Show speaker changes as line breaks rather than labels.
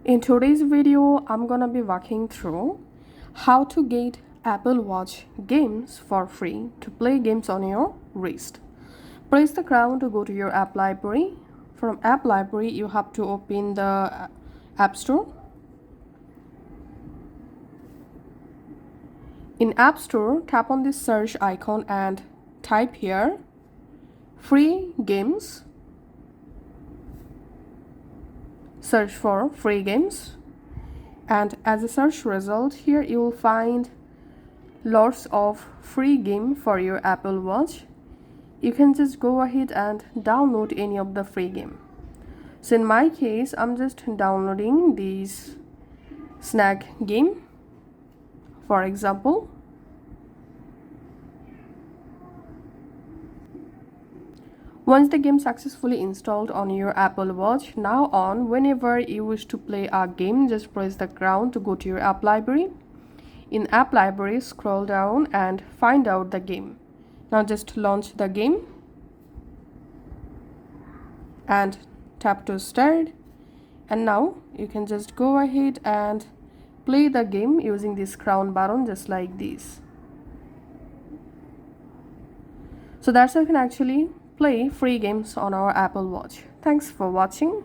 In today's video, I'm gonna be walking through how to get Apple Watch games for free to play games on your wrist. Press the crown to go to your app library. From app library, you have to open the App Store. In App Store, tap on this search icon and type here free games. Search for free games, and as a search result here you will find lots of free game for your Apple Watch. You can just go ahead and download any of the free game. So in my case, I'm just downloading this snack game, for example. Once the game successfully installed on your Apple Watch, now on, whenever you wish to play a game, just press the crown to go to your app library. In app library, scroll down and find out the game. Now just launch the game and tap to start, and now you can just go ahead and play the game using this crown button, just like this. So that's how you can actually play free games on our Apple Watch. Thanks for watching.